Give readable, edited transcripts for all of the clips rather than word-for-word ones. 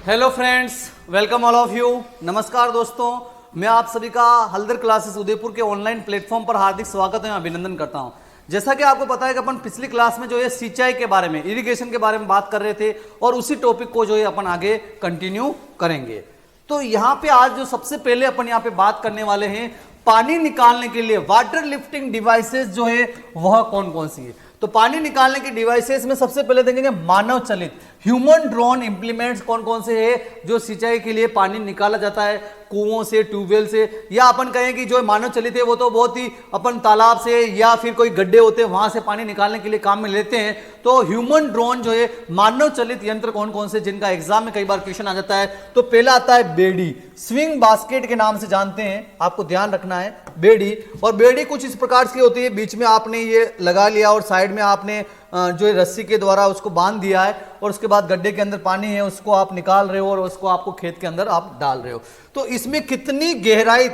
Hello friends, welcome all of you. नमस्कार दोस्तों, मैं आप सभी का हल्दर क्लासेस उदयपुर के ऑनलाइन प्लेटफॉर्म पर हार्दिक स्वागत एवं अभिनंदन करता हूं। जैसा कि आपको पता है कि अपन पिछली क्लास में जो है सिंचाई के बारे में, इरिगेशन के बारे में बात कर रहे थे और उसी टॉपिक को जो है अपन आगे कंटिन्यू करेंगे। तो यहाँ पे आज जो सबसे पहले अपन यहाँ पे बात करने वाले हैं, पानी निकालने के लिए वाटर लिफ्टिंग डिवाइसेस जो है वह कौन कौन सी है। तो पानी निकालने की डिवाइसेस में सबसे पहले देखेंगे मानव चलित ह्यूमन ड्रोन इंप्लीमेंट्स कौन कौन से हैं जो सिंचाई के लिए पानी निकाला जाता है कुओं से, ट्यूबवेल से, या अपन कहें कि जो मानव चलित है वो तो बहुत ही अपन तालाब से या फिर कोई गड्ढे होते हैं वहां से पानी निकालने के लिए काम में लेते हैं। तो ह्यूमन ड्रोन जो है मानव चलित यंत्र कौन कौन से जिनका एग्जाम में कई बार क्वेश्चन आ जाता है। तो पहला आता है बेड़ी, स्विंग बास्केट के नाम से जानते हैं, आपको ध्यान रखना है बेड़ी। और बेड़ी कुछ इस प्रकार की होती है, बीच में आपने ये लगा लिया और साइड में आपने जो है रस्सी के द्वारा उसको बांध दिया है और उसके बाद गड्ढे के अंदर पानी है उसको आप निकाल रहे हो और उसको आपको खेत के अंदर आप डाल रहे हो। तो इसमें कितनी गहराई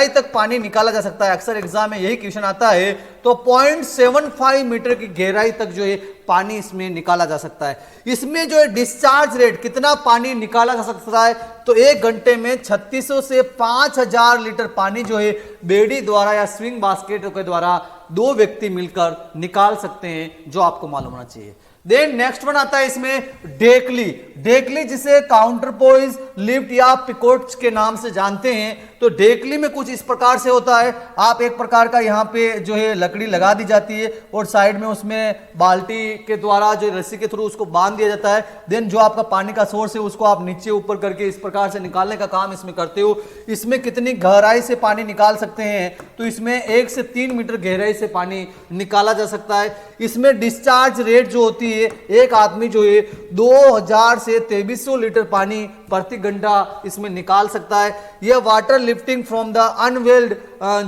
तक पानी निकाला जा सकता है, अक्सर एग्जाम में यही क्वेश्चन आता है। तो 0.75 मीटर की गहराई तक जो है पानी इसमें निकाला जा सकता है। इसमें जो है डिस्चार्ज रेट कितना पानी निकाला जा सकता है, तो 1 घंटे में 3600 से 5000 लीटर पानी जो है बेड़ी द्वारा या स्विंग बास्केट के द्वारा 2 व्यक्ति मिलकर निकाल सकते हैं, जो आपको मालूम होना चाहिए। देन नेक्स्ट वन आता है इसमें ढेकली जिसे काउंटर पोइज, लिफ्ट या पिकोट्स के नाम से जानते हैं। तो ढेकली में कुछ इस प्रकार से होता है, आप एक प्रकार का यहाँ पे जो है लकड़ी लगा दी जाती है और साइड में उसमें बाल्टी के द्वारा जो रस्सी के थ्रू उसको बांध दिया जाता है। देन जो आपका पानी का सोर्स है उसको आप नीचे ऊपर करके इस प्रकार से निकालने का काम इसमें करते हो। इसमें कितनी गहराई से पानी निकाल सकते हैं, तो इसमें 1 से 3 मीटर गहराई से पानी निकाला जा सकता है। इसमें डिस्चार्ज रेट जो होती है, एक आदमी जो है 2000 से 2300 लीटर पानी प्रति घंटा इसमें निकाल सकता है। यह water lifting from the unveiled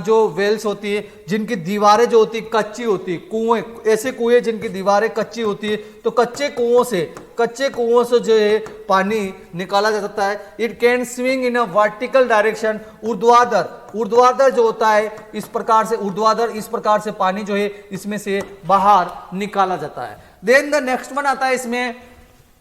जो वेल्स होती है, जिनकी दीवारें जो होती कच्ची होती, कुएं, ऐसे कुएं जिनकी दीवारें कच्ची होती है, तो कच्चे कुओं से जो है पानी निकाला जा सकता है। It can swing in a vertical direction, ऊर्ध्वाधर जो होता है इस प्रकार से पानी जो है इसमें से बाहर निकाला जाता है। देन द नेक्स्ट वन आता है इसमें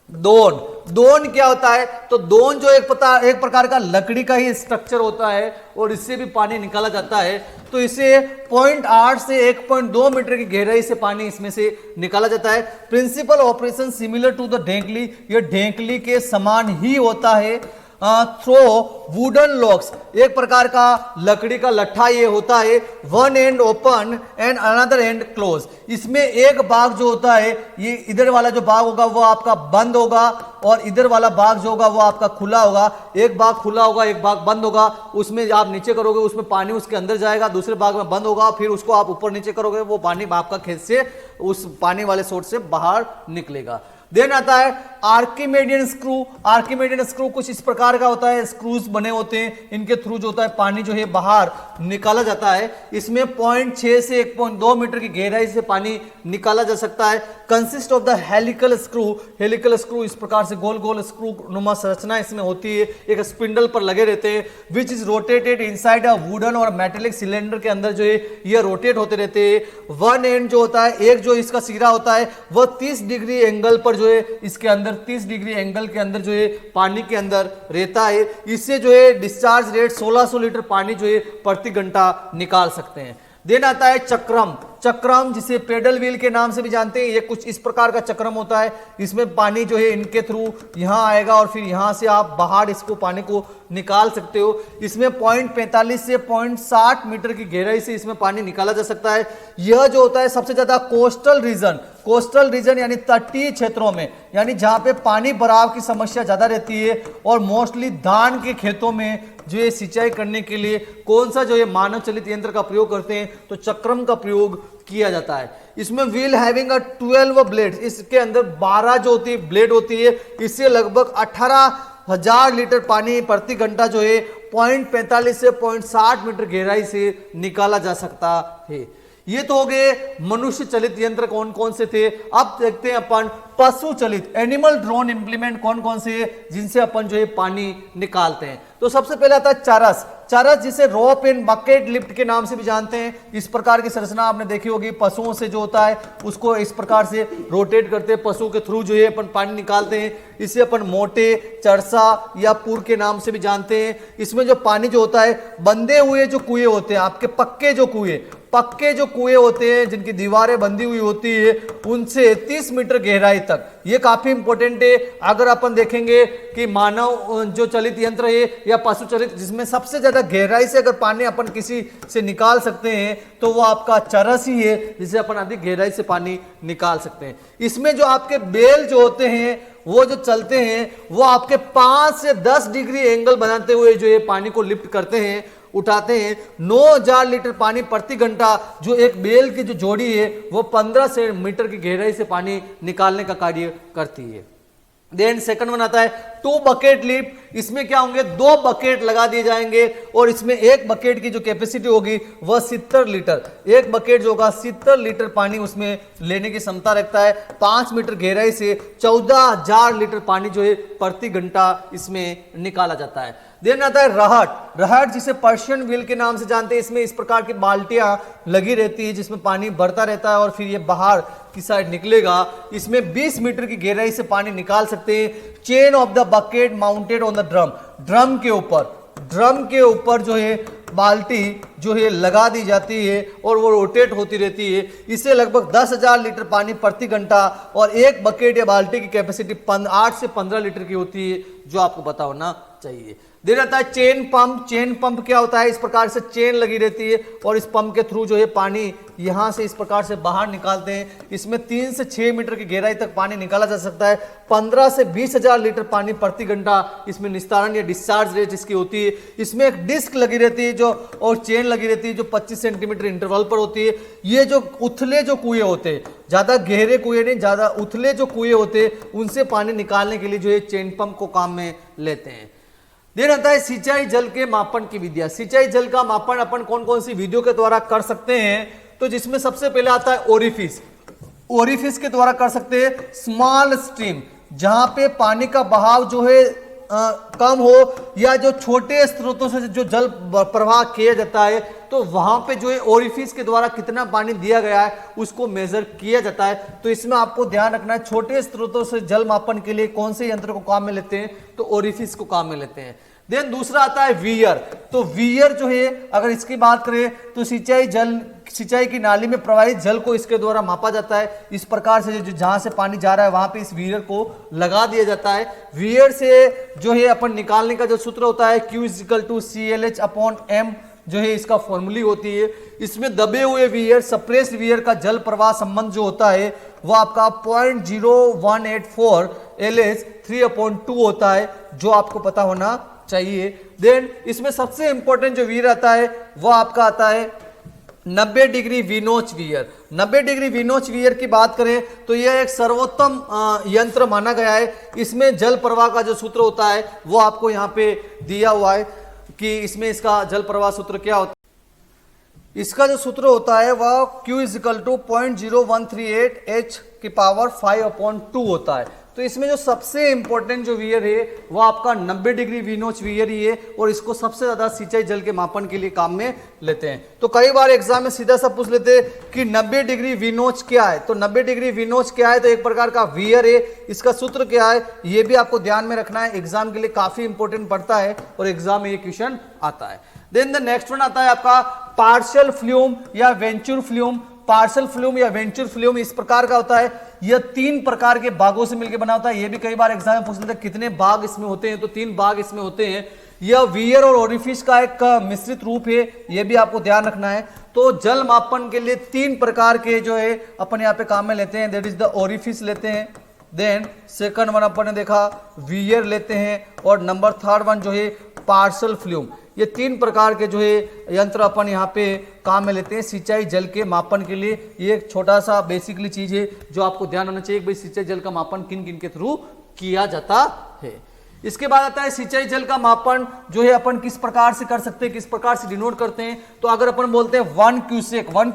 दोन क्या होता है, तो दोन जो एक प्रकार का लकड़ी का ही स्ट्रक्चर होता है और इससे भी पानी निकाला जाता है। तो इसे 0.8 से 1.2 मीटर की गहराई से पानी इसमें से निकाला जाता है। Principle operation similar to the ढेंकली, यह ढेंकली के समान ही होता है। थ्रो वुडन लॉक्स, एक प्रकार का लकड़ी का लट्ठा ये होता है, one and open and another and close. इसमें एक भाग जो होता है, ये इधर वाला जो भाग होगा वो आपका बंद होगा और इधर वाला भाग जो होगा वो आपका खुला होगा। एक भाग खुला होगा, एक भाग बंद होगा। उसमें आप नीचे करोगे उसमें पानी उसके अंदर जाएगा, दूसरे भाग में बंद होगा, फिर उसको आप ऊपर नीचे करोगे वो पानी आपका खेत से उस पानी वाले सोर्स से बाहर निकलेगा। देन आता है आर्किमेडियन स्क्रू कुछ इस प्रकार का होता है, स्क्रूज बने होते हैं, इनके थ्रू जो होता है पानी जो है बाहर निकाला जाता है। इसमें 0.6 से 1.2 मीटर की गहराई से पानी निकाला जा सकता है। Consist of the helical screw इस प्रकार से गोल स्क्रू नुमा संरचना इसमें होती है, एक स्पिंडल पर लगे रहते हैं, which is rotated inside a wooden और मेटेलिक सिलेंडर के अंदर जो है ये रोटेट होते रहते हैं। वन एंड जो होता है, एक जो इसका सिरा होता है वह 30 डिग्री एंगल पर जो है इसके अंदर 30 डिग्री एंगल के अंदर जो है पानी के अंदर रहता है। इससे जो है डिस्चार्ज रेट 1600 लीटर पानी जो है प्रति घंटा निकाल सकते हैं। देन आता है चक्रम जिसे पेडल व्हील के नाम से भी जानते हैं। ये कुछ इस प्रकार का चक्रम होता है, इसमें पानी जो है इनके थ्रू यहां आएगा और फिर यहां से आप बाहर इसको पानी को निकाल सकते हो। इसमें 0.45 से 0.60 मीटर की गहराई से इसमें पानी निकाला जा सकता है। यह जो होता है सबसे ज्यादा कोस्टल रीजन यानी तटीय क्षेत्रों में, यानी जहां पे पानी भराव की समस्या ज्यादा रहती है और मोस्टली धान के खेतों में जो ये सिंचाई करने के लिए कौन सा जो है मानव चलित यंत्र का प्रयोग करते हैं, तो चक्रम का प्रयोग किया जाता है। इसमें व्हील हैविंग अ 12 ब्लेड्स, इसके अंदर 12 जो होती है ब्लेड होती है। इससे लगभग 18,000 लीटर पानी प्रति घंटा जो है 0.45 से 0.60 मीटर गहराई से निकाला जा सकता है। ये तो हो गए मनुष्य चलित यंत्र कौन कौन से थे। अब देखते हैं अपन पशु चलित एनिमल ड्रोन इंप्लीमेंट कौन कौन से जिनसे अपन जो है पानी निकालते हैं। तो सबसे पहले आता है चरस। चरस जिसे रोप एंड बकेट लिफ्ट के नाम से भी जानते हैं। इस प्रकार की संरचना आपने देखी होगी, पशुओं से जो होता है उसको इस प्रकार से रोटेट करते हैं, पशु के थ्रू जो है अपन पानी निकालते हैं। इसे अपन मोटे, चरसा या पुर के नाम से भी जानते हैं। इसमें जो पानी जो होता है, बंधे हुए जो कुएं होते हैं, आपके पक्के जो कुएं होते हैं जिनकी दीवारें बंधी हुई होती है, उनसे 30 मीटर गहराई तक। ये काफी इंपॉर्टेंट है। अगर अपन देखेंगे कि मानव जो चलित यंत्र है या पशु चलित, जिसमें सबसे ज्यादा गहराई से अगर पानी अपन किसी से निकाल सकते हैं तो वो आपका चरस ही है, जिसे अपन अधिक गहराई से पानी निकाल सकते हैं। इसमें जो आपके बेल जो होते हैं वो जो चलते हैं, वो आपके 5 से 10 डिग्री एंगल बनाते हुए जो ये पानी को लिफ्ट करते हैं, उठाते हैं। 9000 लीटर पानी प्रति घंटा जो एक बेल की जो जोड़ी है वो 15 से मीटर की गहराई से पानी निकालने का कार्य करती है। देन सेकंड वन आता है 2 बकेट लिफ्ट। इसमें क्या होंगे, 2 बकेट लगा दिए जाएंगे और इसमें एक बकेट की जो कैपेसिटी होगी वह 70 लीटर, एक बकेट जो होगा 70 लीटर पानी उसमें लेने की क्षमता रखता है। 5 मीटर गहराई से 14,000 लीटर पानी जो है प्रति घंटा इसमें निकाला जाता है। देन आता है रहट जिसे पर्शियन व्हील के नाम से जानते हैं। इसमें इस प्रकार की बाल्टियां लगी रहती है जिसमें पानी भरता रहता है और फिर ये बाहर की साइड निकलेगा। इसमें 20 मीटर की गहराई से पानी निकाल सकते हैं। Chain of the bucket mounted on the drum के ऊपर जो है बाल्टी जो है लगा दी जाती है और वो रोटेट होती रहती है। इससे लगभग 10,000 लीटर पानी प्रति घंटा और एक बकेट या बाल्टी की कैपेसिटी 8 से 15 लीटर की होती है, जो आपको पता होना चाहिए। दे रहता है चेन पंप क्या होता है, इस प्रकार से चेन लगी रहती है और इस पंप के थ्रू जो है पानी यहां से इस प्रकार से बाहर निकालते हैं। इसमें 3 से 6 मीटर की गहराई तक पानी निकाला जा सकता है। 15 से 20,000 लीटर पानी प्रति घंटा इसमें निस्तारण या डिस्चार्ज रेट इसकी होती है। इसमें एक डिस्क लगी रहती है जो और चेन लगी रहती है जो 25 सेंटीमीटर इंटरवल पर होती है। ये जो उथले जो कुएं होते हैं, ज्यादा गहरे कुएं नहीं, ज्यादा उथले जो कुएं होते हैं, उनसे पानी निकालने के लिए जो है चेन पंप को काम में लेते हैं। देन आता है सिंचाई जल के मापन की विधियां। सिंचाई जल का मापन अपन कौन कौन सी विधियों के द्वारा कर सकते हैं, तो जिसमें सबसे पहले आता है ओरिफिस के द्वारा कर सकते हैं। स्मॉल स्ट्रीम, जहां पे पानी का बहाव जो है कम हो या जो छोटे स्रोतों से जो जल प्रवाह किया जाता है, तो वहां पे जो है ओरिफिस के द्वारा कितना पानी दिया गया है उसको मेजर किया जाता है। तो इसमें आपको ध्यान रखना है, छोटे स्रोतों से जल मापन के लिए कौन से यंत्र को काम में लेते हैं, तो ओरिफिस को काम में लेते हैं। देन दूसरा आता है वियर। तो वियर जो है, अगर इसकी बात करें तो सिंचाई की नाली में प्रवाहित जल को इसके द्वारा मापा जाता है। इस प्रकार से जो जहां से पानी जा रहा है वहां पे इस वियर को लगा दिया जाता है। वियर से जो है अपन निकालने का जो सूत्र होता है Q = CLH/M जो है इसका फॉर्मूली होती है। इसमें दबे हुए वियर, सप्रेस्ड वियर का जल प्रवाह संबंध जो होता है वो आपका 0.0184 LH3/2 होता है, जो आपको पता होना चाहिए। देन इसमें सबसे इंपॉर्टेंट जो वियर आता है वो आपका आता है 90 degree V notch wear. 90 degree V notch wear की बात करें तो यह एक सर्वोत्तम यंत्र माना गया है। इसमें जल प्रवाह का जो सूत्र होता है वो आपको यहाँ पे दिया हुआ है कि इसमें इसका जल प्रवाह सूत्र क्या होता है। इसका जो सूत्र होता है वह Q = 0.0138 H⁵ होता है। तो इसमें जो सबसे इंपॉर्टेंट जो वियर है वो आपका 90 डिग्री विनोच वियर ही है और इसको सबसे ज्यादा सिंचाई जल के मापन के लिए काम में लेते हैं। तो कई बार एग्जाम में सीधा सा पूछ लेते हैं कि 90 डिग्री विनोच क्या है। तो 90 डिग्री विनोच क्या है, तो एक प्रकार का वियर है। इसका सूत्र क्या है ये भी आपको ध्यान में रखना है, एग्जाम के लिए काफी इंपॉर्टेंट पड़ता है और एग्जाम में ये क्वेश्चन आता है। देन द नेक्स्ट वन आता है आपका पार्शियल फ्लूम या वेंचुर फ्लूम। पार्शियल फ्लूम या वेंचुर फ्लूम इस प्रकार का होता है। यह 3 प्रकार के भागों से मिलकर बना होता है। यह भी कई बार एग्जाम में पूछ लेते हैं कितने भाग इसमें होते हैं, तो 3 भाग इसमें होते हैं। यह वियर और ओरिफिस का एक मिश्रित रूप है, यह भी आपको ध्यान रखना है। तो जल मापन के लिए 3 प्रकार के जो है अपन यहाँ पे काम में लेते हैं। दैट इज द ओरिफिस लेते हैं, देन सेकंड वन अपन ने देखा वियर लेते हैं और नंबर 3rd वन जो है पार्शियल फ्लूम। ये 3 प्रकार के जो है यंत्र अपन यहाँ पे काम में लेते हैं सिंचाई जल के मापन के लिए। ये एक छोटा सा बेसिकली चीज है जो आपको ध्यान होना चाहिए, भाई सिंचाई जल का मापन किन किन के थ्रू किया जाता है। इसके बाद आता है सिंचाई जल का मापन जो है अपन किस प्रकार से कर सकते हैं, किस प्रकार से डिनोट करते हैं। तो अगर अपन बोलते हैं 1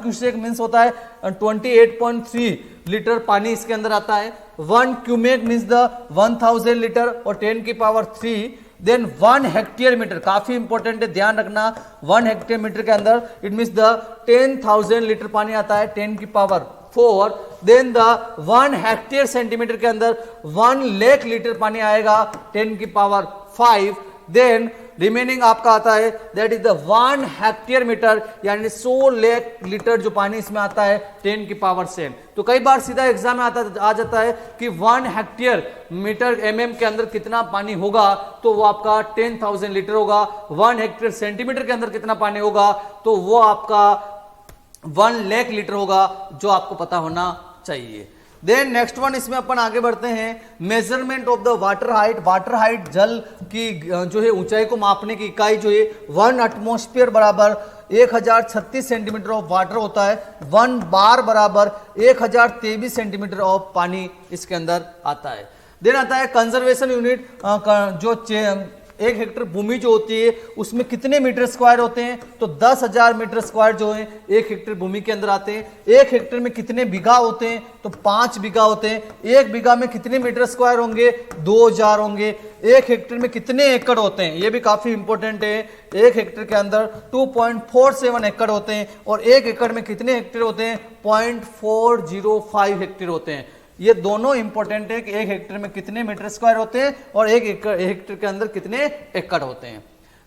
क्यूसेक मीन्स होता है 28.3 लीटर पानी इसके अंदर आता है। 1 क्यूमेक मीन्स द 1000 लीटर और 10 की पावर 3 देन 1 हेक्टेयर मीटर, काफी इंपॉर्टेंट है, ध्यान रखना, 1 हेक्टेयर मीटर के अंदर इट मीन्स द 10,000 लीटर पानी आता है 10 की power 4। Then the 1 hectare centimetre के अंदर 1 लाख लीटर पानी आएगा 10 की पावर 5। देन रिमेनिंग आपका आता है that is the 1 hectare metre, यानी 100 लाख लीटर जो पानी इसमें आता है 10 की पावर 7। तो कई बार सीधा एग्जाम में आ जाता है कि 1 हेक्टेयर मीटर के अंदर कितना पानी होगा, तो वो आपका 10,000 लीटर होगा। 1 हेक्टेयर सेंटीमीटर के अंदर कितना पानी होगा, तो वो आपका 1 लाख लीटर होगा, जो आपको पता होना चाहिए। देन नेक्स्ट वन, इसमें अपन आगे बढ़ते हैं, measurement of the water height. Water height जल की जो है ऊंचाई को मापने की इकाई जो है 1 एटमॉस्फेयर बराबर 1036 सेंटीमीटर ऑफ वाटर होता है। 1 बार बराबर 1023 सेंटीमीटर ऑफ पानी इसके अंदर आता है। देन आता है कंजर्वेशन यूनिट, जो 1 हेक्टेयर भूमि जो होती है उसमें कितने मीटर स्क्वायर होते हैं, तो 10,000 मीटर स्क्वायर जो है 1 हेक्टेयर भूमि के अंदर आते हैं। 1 हेक्टेयर में कितने बीघा होते हैं, तो 5 बीघा होते हैं। 1 बीघा में कितने मीटर स्क्वायर होंगे, 2,000 होंगे। 1 हेक्टेयर में कितने एकड़ होते हैं, ये भी काफी इंपॉर्टेंट है। 1 हेक्टेयर के अंदर 2.47 एकड़ होते हैं, और 1 एकड़ में कितने हेक्टेयर होते हैं, 0.405 हेक्टेयर होते हैं। ये दोनों इंपॉर्टेंट है कि 1 हेक्टेयर में कितने मीटर स्क्वायर होते हैं और 1 हेक्टेयर के अंदर कितने एकड़ होते हैं।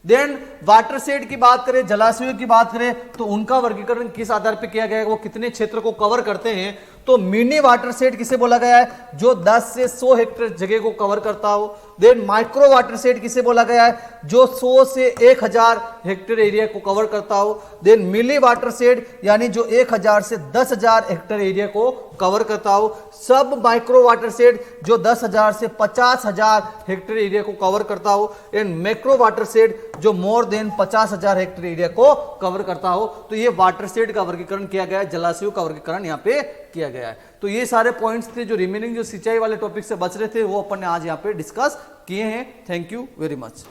देन वाटर शेड की बात करें, जलाशयों की बात करें, तो उनका वर्गीकरण किस आधार पर किया गया है, वो कितने क्षेत्र को कवर करते हैं। तो मिनी वाटर शेड किसे बोला गया है, जो 10 से 100 हेक्टेयर जगह को कवर करता हो। देन माइक्रो वाटर शेड किसे बोला गया है, जो 100 से 1000 हेक्टेयर एरिया को कवर करता हो। देन मिली वाटर शेड यानी जो 1000 से 10,000 हेक्टेयर एरिया को कवर करता हो। सब माइक्रो वाटर शेड जो 10,000 से 50,000 हेक्टेयर एरिया को कवर करता हो। एंड मैक्रो वाटर शेड जो मोर देन 50,000 हेक्टेयर एरिया को कवर करता हो। तो ये वाटर शेड का वर्गीकरण किया गया है, जलाशयों का वर्गीकरण यहाँ पे किया गया है। तो ये सारे पॉइंट्स थे जो रिमेनिंग जो सिंचाई वाले टॉपिक से बच रहे थे, वो अपन ने आज यहाँ पे डिस्कस किए हैं। Thank you very much.